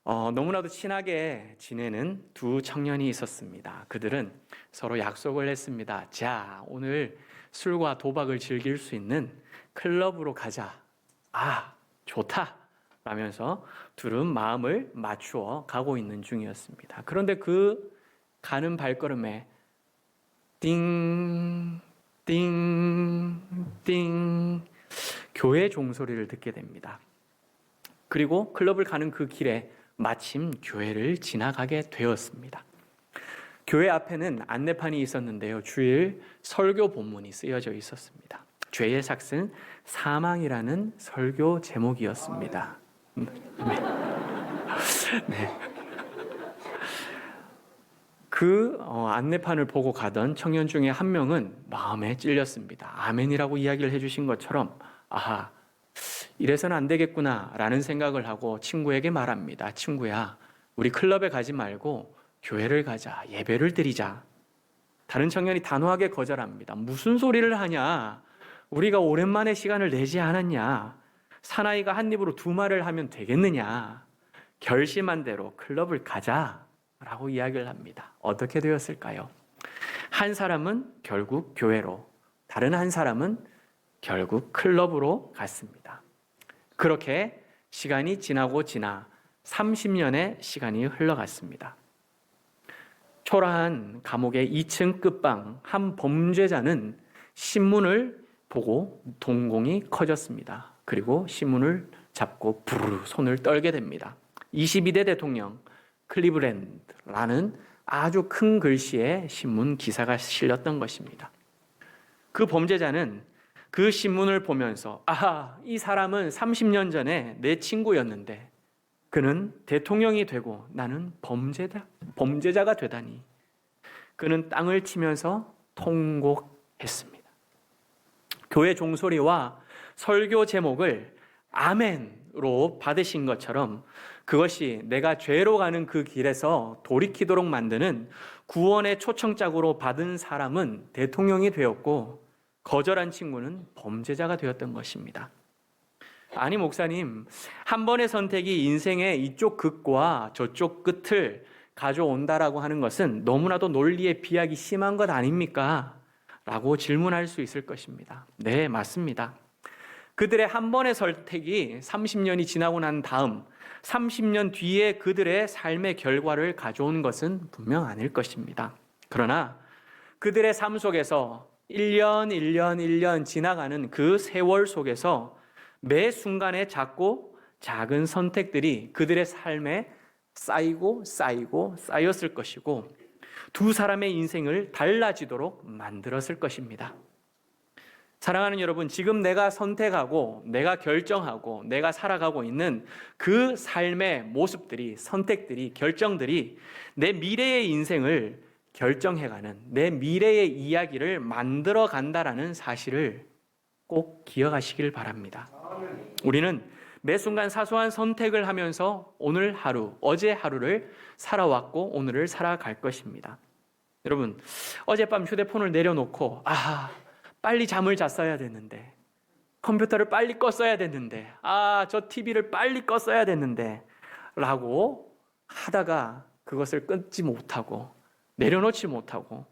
너무나도 친하게 지내는 두 청년이 있었습니다. 그들은 서로 약속을 했습니다. 자, 오늘 술과 도박을 즐길 수 있는 클럽으로 가자. 아, 좋다. 라면서 둘은 마음을 맞추어 가고 있는 중이었습니다. 그런데 그 가는 발걸음에 띵, 띵, 띵 교회 종소리를 듣게 됩니다. 그리고 클럽을 가는 그 길에 마침 교회를 지나가게 되었습니다. 교회 앞에는 안내판이 있었는데요. 주일 설교 본문이 쓰여져 있었습니다. 죄의 삭은 사망이라는 설교 제목이었습니다. 네. 그 안내판을 보고 가던 청년 중에 한 명은 마음에 찔렸습니다. 아멘이라고 이야기를 해주신 것처럼 아하, 이래서는 안 되겠구나 라는 생각을 하고 친구에게 말합니다. 친구야, 우리 클럽에 가지 말고 교회를 가자. 예배를 드리자. 다른 청년이 단호하게 거절합니다. 무슨 소리를 하냐? 우리가 오랜만에 시간을 내지 않았냐? 사나이가 한 입으로 두 말을 하면 되겠느냐? 결심한 대로 클럽을 가자 라고 이야기를 합니다. 어떻게 되었을까요? 한 사람은 결국 교회로, 다른 한 사람은 결국 클럽으로 갔습니다. 그렇게 시간이 지나고 지나 30년의 시간이 흘러갔습니다. 초라한 감옥의 2층 끝방 한 범죄자는 신문을 보고 동공이 커졌습니다. 그리고 신문을 잡고 부르르 손을 떨게 됩니다. 22대 대통령 클리브랜드라는 아주 큰 글씨의 신문 기사가 실렸던 것입니다. 그 범죄자는 그 신문을 보면서 아하, 이 사람은 30년 전에 내 친구였는데 그는 대통령이 되고 나는 범죄자가 되다니. 그는 땅을 치면서 통곡했습니다. 교회 종소리와 설교 제목을 아멘으로 받으신 것처럼 그것이 내가 죄로 가는 그 길에서 돌이키도록 만드는 구원의 초청장으로 받은 사람은 대통령이 되었고 거절한 친구는 범죄자가 되었던 것입니다. 아니 목사님, 한 번의 선택이 인생의 이쪽 끝과 저쪽 끝을 가져온다라고 하는 것은 너무나도 논리의 비약이 심한 것 아닙니까? 라고 질문할 수 있을 것입니다. 네, 맞습니다. 그들의 한 번의 선택이 30년이 지나고 난 다음 30년 뒤에 그들의 삶의 결과를 가져온 것은 분명 아닐 것입니다. 그러나 그들의 삶 속에서 1년 지나가는 그 세월 속에서 매 순간의 작고 작은 선택들이 그들의 삶에 쌓였을 것이고 두 사람의 인생을 달라지도록 만들었을 것입니다. 사랑하는 여러분, 지금 내가 선택하고 내가 결정하고 내가 살아가고 있는 그 삶의 모습들이, 선택들이, 결정들이 내 미래의 인생을 결정해가는, 내 미래의 이야기를 만들어 간다라는 사실을 꼭 기억하시길 바랍니다. 우리는 매 순간 사소한 선택을 하면서 오늘 하루, 어제 하루를 살아왔고 오늘을 살아갈 것입니다. 여러분, 어젯밤 휴대폰을 내려놓고 빨리 잠을 잤어야 됐는데, 컴퓨터를 빨리 껐어야 됐는데, 저 TV를 빨리 껐어야 됐는데 라고 하다가 그것을 끊지 못하고 내려놓지 못하고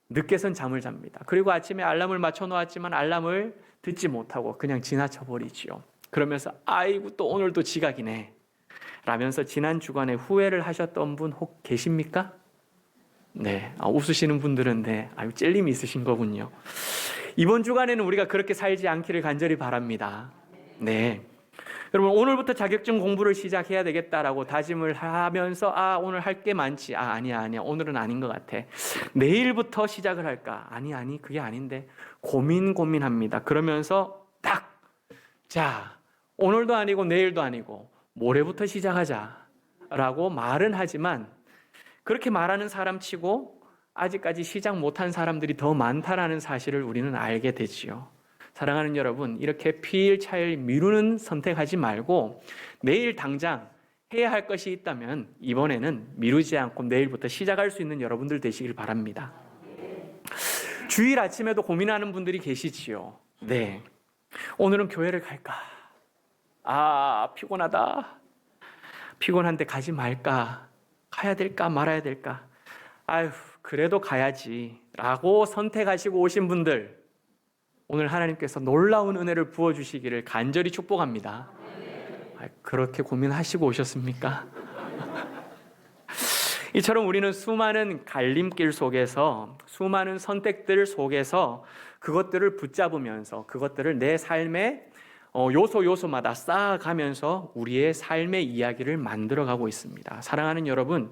늦게선 잠을 잡니다. 그리고 아침에 알람을 맞춰 놓았지만 알람을 듣지 못하고 그냥 지나쳐 버리지요. 그러면서 아이고 또 오늘도 지각이네 라면서 지난 주간에 후회를 하셨던 분 혹 계십니까? 네, 웃으시는 분들은 네, 찔림이 있으신 거군요. 이번 주간에는 우리가 그렇게 살지 않기를 간절히 바랍니다. 네, 여러분 오늘부터 자격증 공부를 시작해야 되겠다라고 다짐을 하면서 오늘 할 게 많지. 아니야 오늘은 아닌 것 같아. 내일부터 시작을 할까? 아니 그게 아닌데 고민합니다. 그러면서 자, 오늘도 아니고 내일도 아니고 모레부터 시작하자라고 말은 하지만 그렇게 말하는 사람 치고 아직까지 시작 못한 사람들이 더 많다라는 사실을 우리는 알게 되지요. 사랑하는 여러분, 이렇게 피일차일 미루는 선택하지 말고 내일 당장 해야 할 것이 있다면 이번에는 미루지 않고 내일부터 시작할 수 있는 여러분들 되시길 바랍니다. 주일 아침에도 고민하는 분들이 계시지요. 네, 오늘은 교회를 갈까? 피곤하다. 피곤한데 가지 말까? 가야 될까 말아야 될까? 아휴, 그래도 가야지 라고 선택하시고 오신 분들, 오늘 하나님께서 놀라운 은혜를 부어주시기를 간절히 축복합니다. 그렇게 고민하시고 오셨습니까? 이처럼 우리는 수많은 갈림길 속에서, 수많은 선택들 속에서 그것들을 붙잡으면서 그것들을 내 삶의 요소마다 쌓아가면서 우리의 삶의 이야기를 만들어가고 있습니다. 사랑하는 여러분,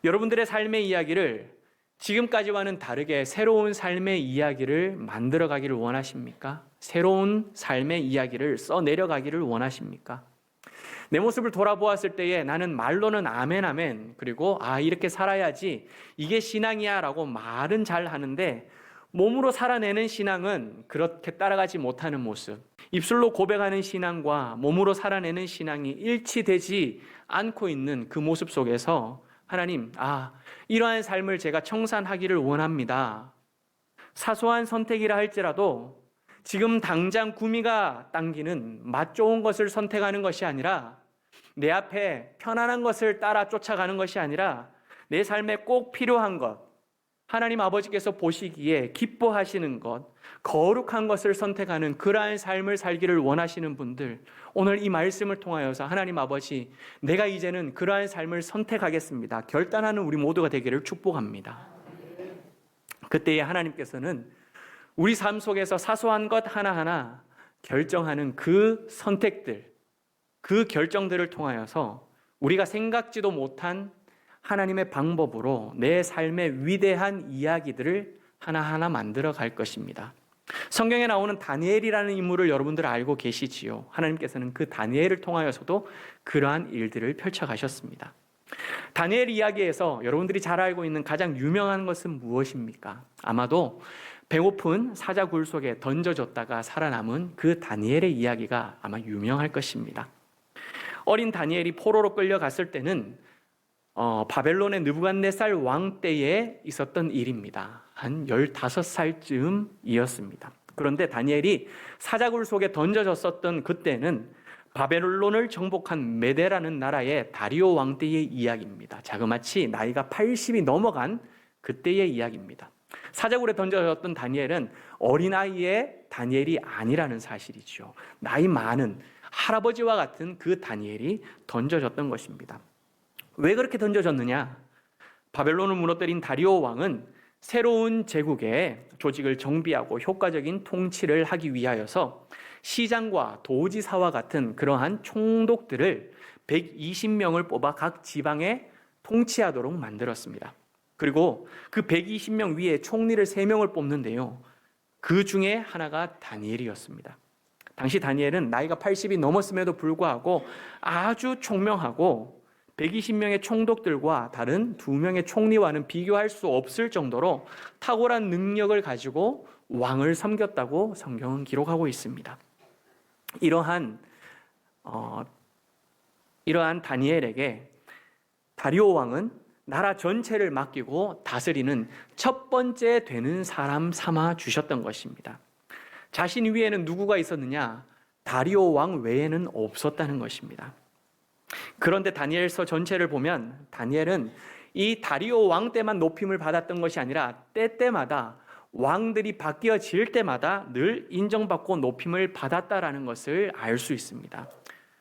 여러분들의 삶의 이야기를 지금까지와는 다르게 새로운 삶의 이야기를 만들어가기를 원하십니까? 새로운 삶의 이야기를 써내려가기를 원하십니까? 내 모습을 돌아보았을 때에 나는 말로는 아멘 아멘, 그리고 이렇게 살아야지, 이게 신앙이야 라고 말은 잘 하는데 몸으로 살아내는 신앙은 그렇게 따라가지 못하는 모습, 입술로 고백하는 신앙과 몸으로 살아내는 신앙이 일치되지 않고 있는 그 모습 속에서 하나님, 이러한 삶을 제가 청산하기를 원합니다. 사소한 선택이라 할지라도 지금 당장 구미가 당기는 맛 좋은 것을 선택하는 것이 아니라, 내 앞에 편안한 것을 따라 쫓아가는 것이 아니라, 내 삶에 꼭 필요한 것, 하나님 아버지께서 보시기에 기뻐하시는 것, 거룩한 것을 선택하는 그러한 삶을 살기를 원하시는 분들, 오늘 이 말씀을 통하여서 하나님 아버지, 내가 이제는 그러한 삶을 선택하겠습니다, 결단하는 우리 모두가 되기를 축복합니다. 그때에 하나님께서는 우리 삶 속에서 사소한 것 하나하나 결정하는 그 선택들, 그 결정들을 통하여서 우리가 생각지도 못한 하나님의 방법으로 내 삶의 위대한 이야기들을 하나하나 만들어 갈 것입니다. 성경에 나오는 다니엘이라는 인물을 여러분들 알고 계시지요. 하나님께서는 그 다니엘을 통하여서도 그러한 일들을 펼쳐가셨습니다. 다니엘 이야기에서 여러분들이 잘 알고 있는 가장 유명한 것은 무엇입니까? 아마도 배고픈 사자굴 속에 던져졌다가 살아남은 그 다니엘의 이야기가 아마 유명할 것입니다. 어린 다니엘이 포로로 끌려갔을 때는 바벨론의 느부갓네살 왕 때에 있었던 일입니다. 한 15살쯤이었습니다. 그런데 다니엘이 사자굴 속에 던져졌었던 그때는 바벨론을 정복한 메대라는 나라의 다리오 왕 때의 이야기입니다. 자그마치 나이가 80이 넘어간 그때의 이야기입니다. 사자굴에 던져졌던 다니엘은 어린아이의 다니엘이 아니라는 사실이죠. 나이 많은 할아버지와 같은 그 다니엘이 던져졌던 것입니다. 왜 그렇게 던져졌느냐? 바벨론을 무너뜨린 다리오 왕은 새로운 제국의 조직을 정비하고 효과적인 통치를 하기 위하여서 시장과 도지사와 같은 그러한 총독들을 120명을 뽑아 각 지방에 통치하도록 만들었습니다. 그리고 그 120명 위에 총리를 3명을 뽑는데요, 그 중에 하나가 다니엘이었습니다. 당시 다니엘은 나이가 80이 넘었음에도 불구하고 아주 총명하고 120명의 총독들과 다른 2명의 총리와는 비교할 수 없을 정도로 탁월한 능력을 가지고 왕을 섬겼다고 성경은 기록하고 있습니다. 이러한 다니엘에게 다리오 왕은 나라 전체를 맡기고 다스리는 첫 번째 되는 사람 삼아 주셨던 것입니다. 자신 위에는 누구가 있었느냐? 다리오 왕 외에는 없었다는 것입니다. 그런데 다니엘서 전체를 보면 다니엘은 이 다리오 왕 때만 높임을 받았던 것이 아니라 때때마다 왕들이 바뀌어질 때마다 늘 인정받고 높임을 받았다라는 것을 알 수 있습니다.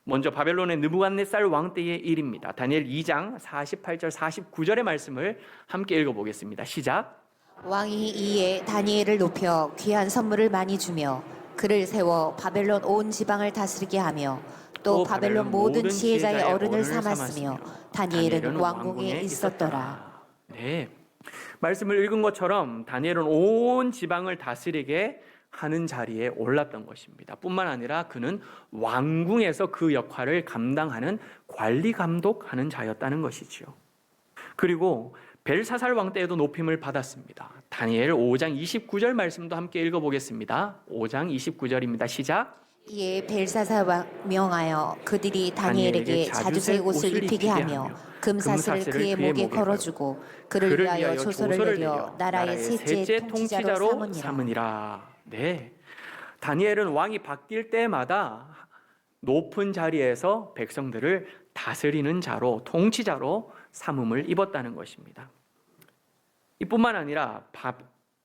먼저 바벨론의 느부갓네살 왕 때의 일입니다. 다니엘 2장 48절 49절의 말씀을 함께 읽어보겠습니다. 시작. 왕이 이에 다니엘을 높여 귀한 선물을 많이 주며 그를 세워 바벨론 온 지방을 다스리게 하며 또 바벨론 모든 지혜자의 어른을 삼았으며 다니엘은 왕궁에 있었더라. 네, 말씀을 읽은 것처럼 다니엘은 온 지방을 다스리게 하는 자리에 올랐던 것입니다. 뿐만 아니라 그는 왕궁에서 그 역할을 감당하는 관리 감독하는 자였다는 것이지요. 그리고 벨사살 왕 때에도 높임을 받았습니다. 다니엘 5장 29절 말씀도 함께 읽어보겠습니다. 5장 29절입니다. 시작. 이에 벨사살 명하여 그들이 다니엘에게 자주색 옷을 입히게 하며 금사슬을 그의 목에 걸어주고 그를 위하여 조서를 내려 나라의 셋째 통치자로 삼으니라. 네, 다니엘은 왕이 바뀔 때마다 높은 자리에서 백성들을 다스리는 자로, 통치자로 삼음을 입었다는 것입니다. 이뿐만 아니라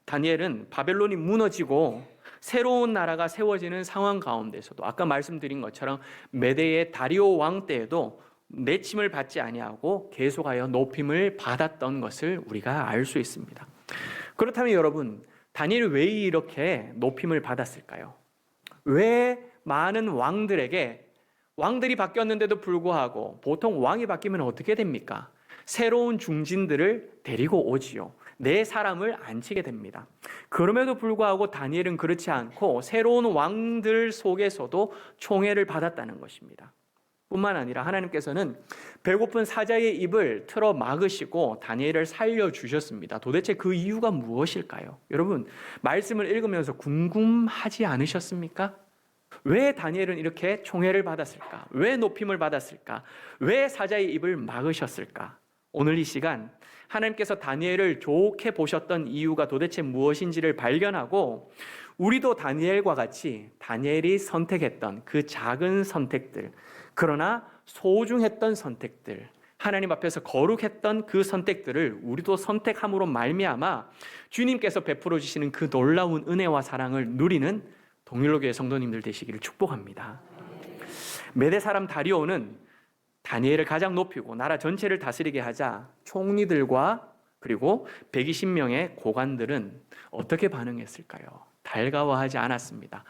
다니엘은 바벨론이 무너지고 새로운 나라가 세워지는 상황 가운데서도 아까 말씀드린 것처럼 메대의 다리오 왕 때에도 내침을 받지 아니하고 계속하여 높임을 받았던 것을 우리가 알 수 있습니다. 그렇다면 여러분, 다니엘이 왜 이렇게 높임을 받았을까요? 왜 많은 왕들이 바뀌었는데도 불구하고 보통 왕이 바뀌면 어떻게 됩니까? 새로운 중진들을 데리고 오지요. 내 사람을 앉히게 됩니다. 그럼에도 불구하고 다니엘은 그렇지 않고 새로운 왕들 속에서도 총애를 받았다는 것입니다. 뿐만 아니라 하나님께서는 배고픈 사자의 입을 틀어 막으시고 다니엘을 살려주셨습니다. 도대체 그 이유가 무엇일까요? 여러분, 말씀을 읽으면서 궁금하지 않으셨습니까? 왜 다니엘은 이렇게 총애를 받았을까? 왜 높임을 받았을까? 왜 사자의 입을 막으셨을까? 오늘 이 시간 하나님께서 다니엘을 좋게 보셨던 이유가 도대체 무엇인지를 발견하고 우리도 다니엘과 같이 다니엘이 선택했던 그 작은 선택들, 그러나 소중했던 선택들, 하나님 앞에서 거룩했던 그 선택들을 우리도 선택함으로 말미암아 주님께서 베풀어 주시는 그 놀라운 은혜와 사랑을 누리는 동일로교회 성도님들 되시기를 축복합니다. 메대 사람 다리오는 다니엘을 가장 높이고 나라 전체를 다스리게 하자 총리들과 그리고 120명의 고관들은 어떻게 반응했을까요? 달가워하지 않았습니다.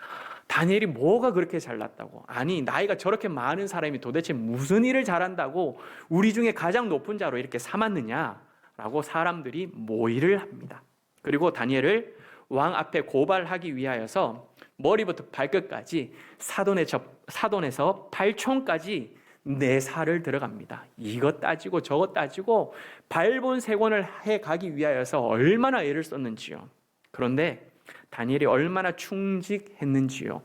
다니엘이 뭐가 그렇게 잘났다고? 아니, 나이가 저렇게 많은 사람이 도대체 무슨 일을 잘한다고 우리 중에 가장 높은 자로 이렇게 삼았느냐라고 사람들이 모의를 합니다. 그리고 다니엘을 왕 앞에 고발하기 위하여서 머리부터 발끝까지 사돈에서 발총까지 내사를 들어갑니다. 이것 따지고 저것 따지고 발본색원을 해가기 위하여서 얼마나 애를 썼는지요. 그런데 다니엘이 얼마나 충직했는지요.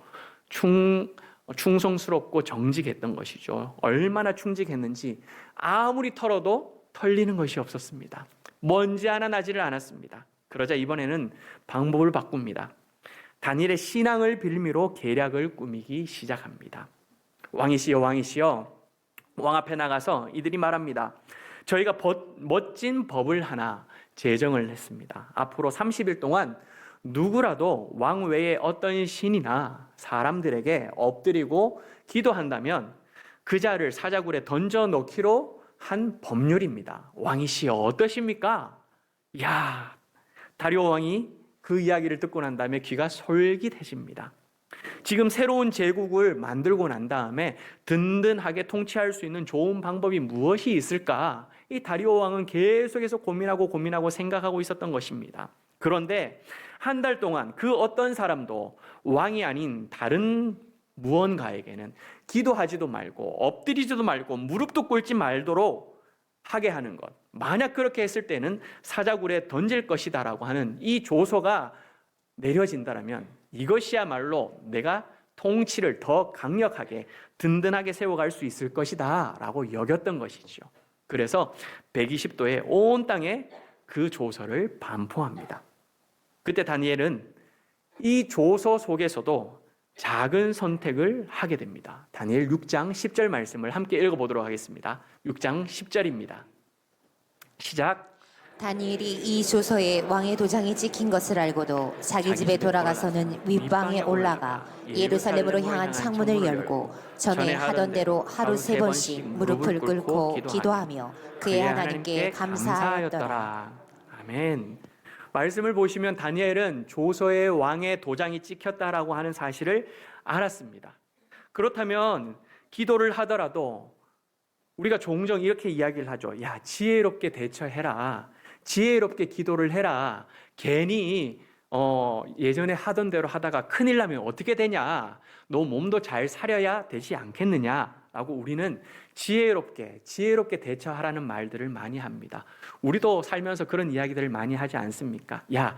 충성스럽고 정직했던 것이죠. 얼마나 충직했는지 아무리 털어도 털리는 것이 없었습니다. 먼지 하나 나지를 않았습니다. 그러자 이번에는 방법을 바꿉니다. 다니엘의 신앙을 빌미로 계략을 꾸미기 시작합니다. 왕이시여, 왕이시여, 왕 앞에 나가서 이들이 말합니다. 저희가 멋진 법을 하나 제정을 했습니다. 앞으로 30일 동안 누구라도 왕 외에 어떤 신이나 사람들에게 엎드리고 기도한다면 그 자를 사자굴에 던져 넣기로 한 법률입니다. 왕이시여, 어떠십니까? 야, 다리오 왕이 그 이야기를 듣고 난 다음에 귀가 솔깃해집니다. 지금 새로운 제국을 만들고 난 다음에 든든하게 통치할 수 있는 좋은 방법이 무엇이 있을까? 이 다리오 왕은 계속해서 고민하고 생각하고 있었던 것입니다. 그런데 한 달 동안 그 어떤 사람도 왕이 아닌 다른 무언가에게는 기도하지도 말고 엎드리지도 말고 무릎도 꿇지 말도록 하게 하는 것, 만약 그렇게 했을 때는 사자굴에 던질 것이다라고 하는 이 조서가 내려진다면 이것이야말로 내가 통치를 더 강력하게 든든하게 세워갈 수 있을 것이다 라고 여겼던 것이죠. 그래서 120도에 온 땅에 그 조서를 반포합니다. 그때 다니엘은 이 조서 속에서도 작은 선택을 하게 됩니다. 다니엘 6장 10절 말씀을 함께 읽어보도록 하겠습니다. 6장 10절입니다. 시작. 다니엘이 이 조서에 왕의 도장이 찍힌 것을 알고도 자기 집에 돌아가서는 윗방에 올라가 예루살렘으로 향한 창문을 열고 전에 하던 대로 하루 3번씩 무릎을 꿇고 기도하며 그의 하나님께 감사하였더라. 아멘. 말씀을 보시면 다니엘은 조서에 왕의 도장이 찍혔다라고 하는 사실을 알았습니다. 그렇다면 기도를 하더라도 우리가 종종 이렇게 이야기를 하죠. 야, 지혜롭게 대처해라. 지혜롭게 기도를 해라. 괜히 예전에 하던 대로 하다가 큰일 나면 어떻게 되냐. 너 몸도 잘 사려야 되지 않겠느냐라고 우리는 지혜롭게 대처하라는 말들을 많이 합니다. 우리도 살면서 그런 이야기들을 많이 하지 않습니까? 야,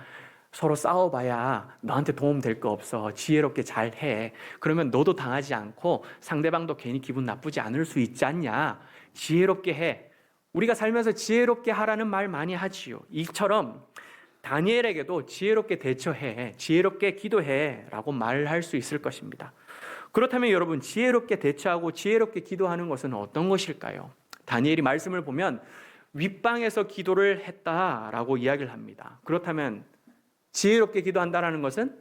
서로 싸워봐야 너한테 도움 될 거 없어. 지혜롭게 잘 해. 그러면 너도 당하지 않고 상대방도 괜히 기분 나쁘지 않을 수 있지 않냐. 지혜롭게 해. 우리가 살면서 지혜롭게 하라는 말 많이 하지요. 이처럼 다니엘에게도 지혜롭게 대처해, 지혜롭게 기도해 라고 말할 수 있을 것입니다. 그렇다면 여러분, 지혜롭게 대처하고 지혜롭게 기도하는 것은 어떤 것일까요? 다니엘이 말씀을 보면 윗방에서 기도를 했다라고 이야기를 합니다. 그렇다면 지혜롭게 기도한다라는 것은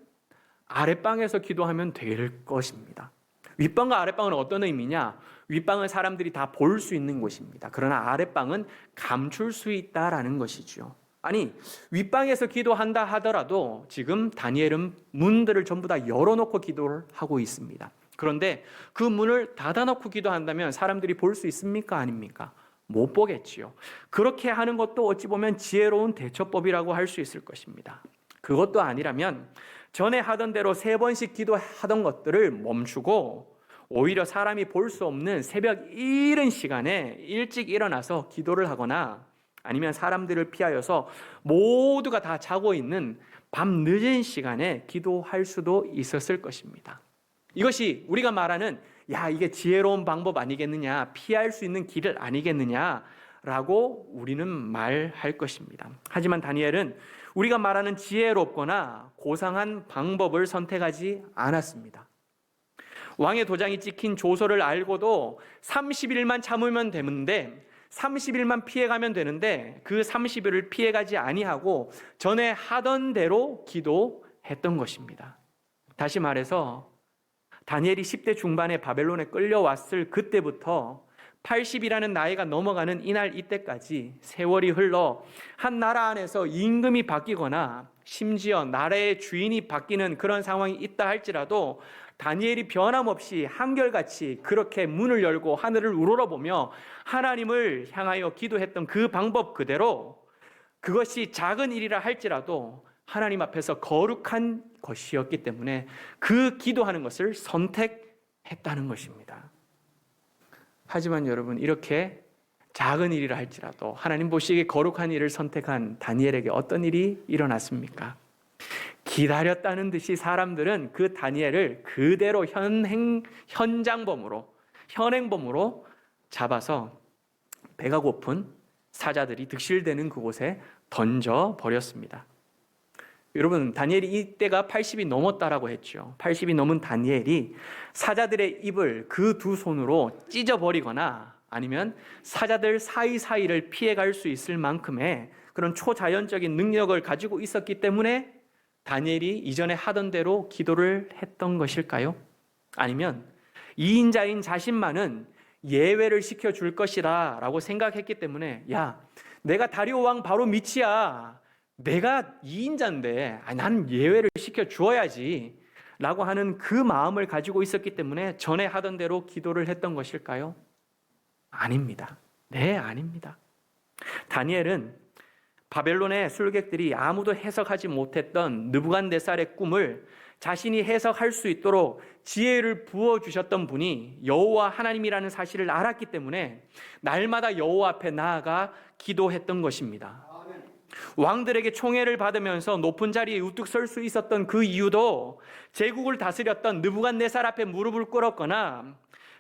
아랫방에서 기도하면 될 것입니다. 윗방과 아랫방은 어떤 의미냐? 윗방은 사람들이 다 볼 수 있는 곳입니다. 그러나 아랫방은 감출 수 있다라는 것이죠. 아니, 윗방에서 기도한다 하더라도 지금 다니엘은 문들을 전부 다 열어놓고 기도를 하고 있습니다. 그런데 그 문을 닫아놓고 기도한다면 사람들이 볼 수 있습니까? 아닙니까? 못 보겠지요. 그렇게 하는 것도 어찌 보면 지혜로운 대처법이라고 할 수 있을 것입니다. 그것도 아니라면 전에 하던 대로 3번씩 기도하던 것들을 멈추고 오히려 사람이 볼 수 없는 새벽 이른 시간에 일찍 일어나서 기도를 하거나 아니면 사람들을 피하여서 모두가 다 자고 있는 밤 늦은 시간에 기도할 수도 있었을 것입니다. 이것이 우리가 말하는 이게 지혜로운 방법 아니겠느냐, 피할 수 있는 길을 아니겠느냐라고 우리는 말할 것입니다. 하지만 다니엘은 우리가 말하는 지혜롭거나 고상한 방법을 선택하지 않았습니다. 왕의 도장이 찍힌 조서를 알고도 30일만 참으면 되는데 30일만 피해가면 되는데 그 30일을 피해가지 아니하고 전에 하던 대로 기도했던 것입니다. 다시 말해서 다니엘이 10대 중반에 바벨론에 끌려왔을 그때부터 80이라는 나이가 넘어가는 이날 이때까지 세월이 흘러 한 나라 안에서 임금이 바뀌거나 심지어 나라의 주인이 바뀌는 그런 상황이 있다 할지라도 다니엘이 변함없이 한결같이 그렇게 문을 열고 하늘을 우러러보며 하나님을 향하여 기도했던 그 방법 그대로 그것이 작은 일이라 할지라도 하나님 앞에서 거룩한 것이었기 때문에 그 기도하는 것을 선택했다는 것입니다. 하지만 여러분, 이렇게 작은 일이라 할지라도 하나님 보시기에 거룩한 일을 선택한 다니엘에게 어떤 일이 일어났습니까? 기다렸다는 듯이 사람들은 그 다니엘을 그대로 현행범으로 잡아서 배가 고픈 사자들이 득실되는 그곳에 던져버렸습니다. 여러분, 다니엘이 이때가 80이 넘었다라고 했죠. 80이 넘은 다니엘이 사자들의 입을 그 두 손으로 찢어버리거나 아니면 사자들 사이사이를 피해갈 수 있을 만큼의 그런 초자연적인 능력을 가지고 있었기 때문에 다니엘이 이전에 하던 대로 기도를 했던 것일까요? 아니면 이인자인 자신만은 예외를 시켜줄 것이다 라고 생각했기 때문에 내가 다리오 왕 바로 밑이야, 내가 2인자인데 나는 예외를 시켜주어야지 라고 하는 그 마음을 가지고 있었기 때문에 전에 하던 대로 기도를 했던 것일까요? 아닙니다. 네, 아닙니다. 다니엘은 바벨론의 술객들이 아무도 해석하지 못했던 느부갓네살의 꿈을 자신이 해석할 수 있도록 지혜를 부어주셨던 분이 여호와 하나님이라는 사실을 알았기 때문에 날마다 여호와 앞에 나아가 기도했던 것입니다. 왕들에게 총애를 받으면서 높은 자리에 우뚝 설 수 있었던 그 이유도 제국을 다스렸던 느부갓네살 앞에 무릎을 꿇었거나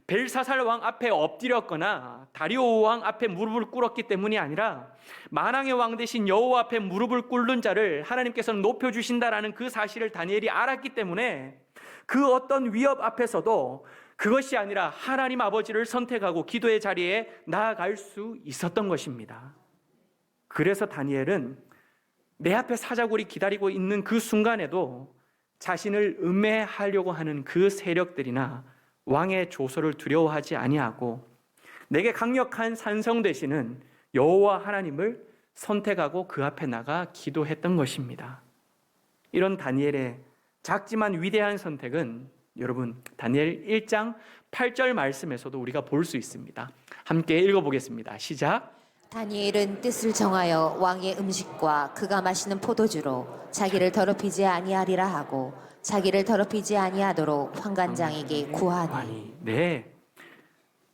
벨사살 왕 앞에 엎드렸거나 다리오 왕 앞에 무릎을 꿇었기 때문이 아니라 만왕의 왕 대신 여호와 앞에 무릎을 꿇는 자를 하나님께서는 높여주신다라는 그 사실을 다니엘이 알았기 때문에 그 어떤 위협 앞에서도 그것이 아니라 하나님 아버지를 선택하고 기도의 자리에 나아갈 수 있었던 것입니다. 그래서 다니엘은 내 앞에 사자굴이 기다리고 있는 그 순간에도 자신을 음해하려고 하는 그 세력들이나 왕의 조소를 두려워하지 아니하고 내게 강력한 산성 되시는 여호와 하나님을 선택하고 그 앞에 나가 기도했던 것입니다. 이런 다니엘의 작지만 위대한 선택은 여러분 다니엘 1장 8절 말씀에서도 우리가 볼 수 있습니다. 함께 읽어보겠습니다. 시작. 다니엘은 뜻을 정하여 왕의 음식과 그가 마시는 포도주로 자기를 더럽히지 아니하리라 하고 자기를 더럽히지 아니하도록 환관장에게 구하니. 네,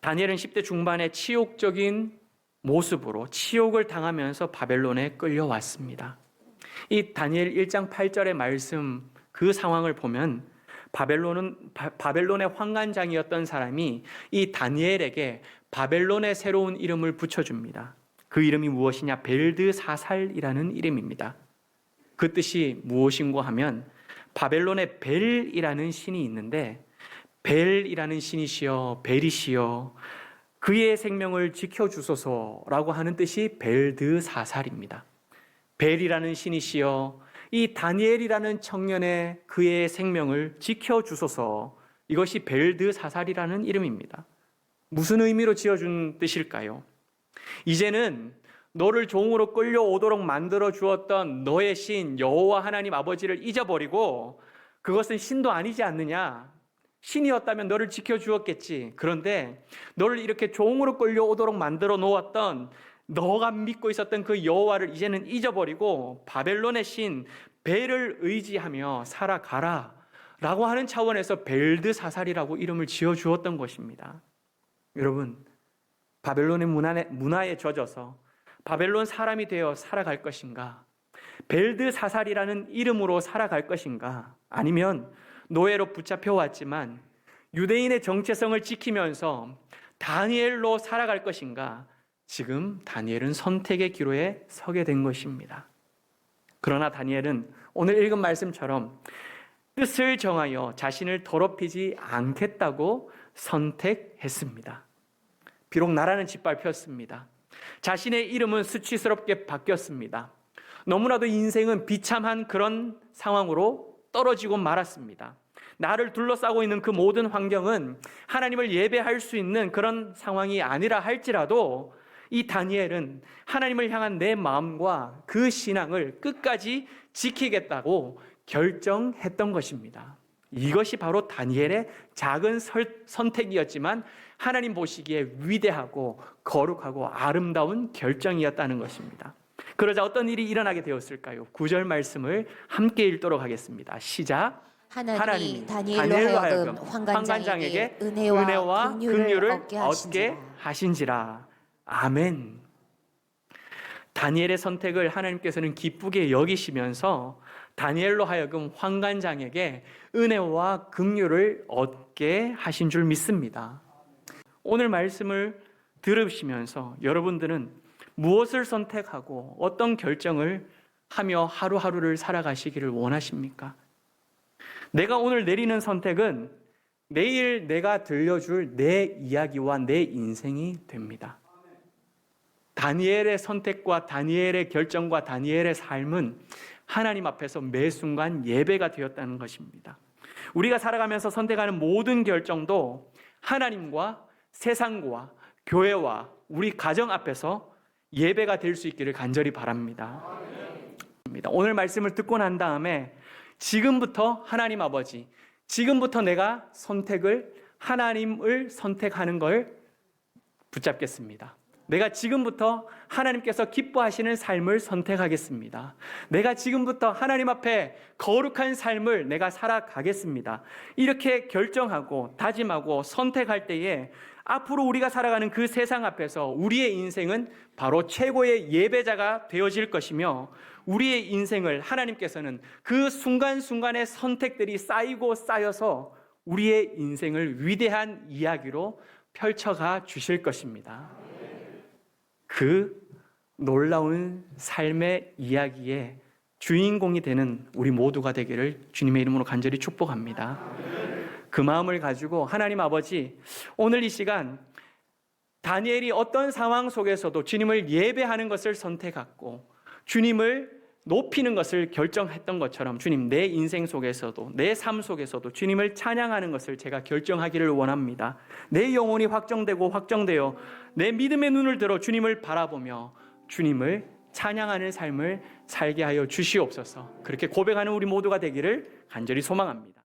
다니엘은 10대 중반의 치욕적인 모습으로 치욕을 당하면서 바벨론에 끌려왔습니다. 이 다니엘 1장 8절의 말씀 그 상황을 보면 바벨론의 환관장이었던 사람이 이 다니엘에게 바벨론의 새로운 이름을 붙여줍니다. 그 이름이 무엇이냐? 벨드사살이라는 이름입니다. 그 뜻이 무엇인고 하면 바벨론의 벨이라는 신이 있는데 벨이라는 신이시여 벨이시여 그의 생명을 지켜주소서라고 하는 뜻이 벨드사살입니다. 벨이라는 신이시여 이 다니엘이라는 청년의 그의 생명을 지켜주소서, 이것이 벨드사살이라는 이름입니다. 무슨 의미로 지어준 뜻일까요? 이제는 너를 종으로 끌려오도록 만들어 주었던 너의 신 여호와 하나님 아버지를 잊어버리고 그것은 신도 아니지 않느냐? 신이었다면 너를 지켜주었겠지. 그런데 너를 이렇게 종으로 끌려오도록 만들어 놓았던 너가 믿고 있었던 그 여호와를 이제는 잊어버리고 바벨론의 신 벨을 의지하며 살아가라 라고 하는 차원에서 벨드사살이라고 이름을 지어주었던 것입니다. 여러분, 바벨론의 문화에 젖어서 바벨론 사람이 되어 살아갈 것인가? 벨드사살이라는 이름으로 살아갈 것인가? 아니면 노예로 붙잡혀 왔지만 유대인의 정체성을 지키면서 다니엘로 살아갈 것인가? 지금 다니엘은 선택의 기로에 서게 된 것입니다. 그러나 다니엘은 오늘 읽은 말씀처럼 뜻을 정하여 자신을 더럽히지 않겠다고 선택했습니다. 비록 나라는 짓밟혔습니다. 자신의 이름은 수치스럽게 바뀌었습니다. 너무나도 인생은 비참한 그런 상황으로 떨어지고 말았습니다. 나를 둘러싸고 있는 그 모든 환경은 하나님을 예배할 수 있는 그런 상황이 아니라 할지라도 이 다니엘은 하나님을 향한 내 마음과 그 신앙을 끝까지 지키겠다고 결정했던 것입니다. 이것이 바로 다니엘의 작은 선택이었지만 하나님 보시기에 위대하고 거룩하고 아름다운 결정이었다는 것입니다. 그러자 어떤 일이 일어나게 되었을까요? 9절 말씀을 함께 읽도록 하겠습니다. 시작. 하나님이 다니엘로 하여금 환관장에게 은혜와 긍휼을 얻게 하신지라. 아멘. 다니엘의 선택을 하나님께서는 기쁘게 여기시면서 다니엘로 하여금 환관장에게 은혜와 긍휼을 얻게 하신 줄 믿습니다. 오늘 말씀을 들으시면서 여러분들은 무엇을 선택하고 어떤 결정을 하며 하루하루를 살아가시기를 원하십니까? 내가 오늘 내리는 선택은 내일 내가 들려줄 내 이야기와 내 인생이 됩니다. 다니엘의 선택과 다니엘의 결정과 다니엘의 삶은 하나님 앞에서 매 순간 예배가 되었다는 것입니다. 우리가 살아가면서 선택하는 모든 결정도 하나님과 세상과 교회와 우리 가정 앞에서 예배가 될 수 있기를 간절히 바랍니다. 오늘 말씀을 듣고 난 다음에 지금부터 하나님 아버지, 지금부터 내가 하나님을 선택하는 걸 붙잡겠습니다. 내가 지금부터 하나님께서 기뻐하시는 삶을 선택하겠습니다. 내가 지금부터 하나님 앞에 거룩한 삶을 내가 살아가겠습니다. 이렇게 결정하고 다짐하고 선택할 때에 앞으로 우리가 살아가는 그 세상 앞에서 우리의 인생은 바로 최고의 예배자가 되어질 것이며 우리의 인생을 하나님께서는 그 순간순간의 선택들이 쌓이고 쌓여서 우리의 인생을 위대한 이야기로 펼쳐가 주실 것입니다. 그 놀라운 삶의 이야기의 주인공이 되는 우리 모두가 되기를 주님의 이름으로 간절히 축복합니다. 그 마음을 가지고 하나님 아버지, 오늘 이 시간 다니엘이 어떤 상황 속에서도 주님을 예배하는 것을 선택했고 주님을 높이는 것을 결정했던 것처럼 주님, 내 인생 속에서도 내 삶 속에서도 주님을 찬양하는 것을 제가 결정하기를 원합니다. 내 영혼이 확정되고 확정되어 내 믿음의 눈을 들어 주님을 바라보며 주님을 찬양하는 삶을 살게 하여 주시옵소서. 그렇게 고백하는 우리 모두가 되기를 간절히 소망합니다.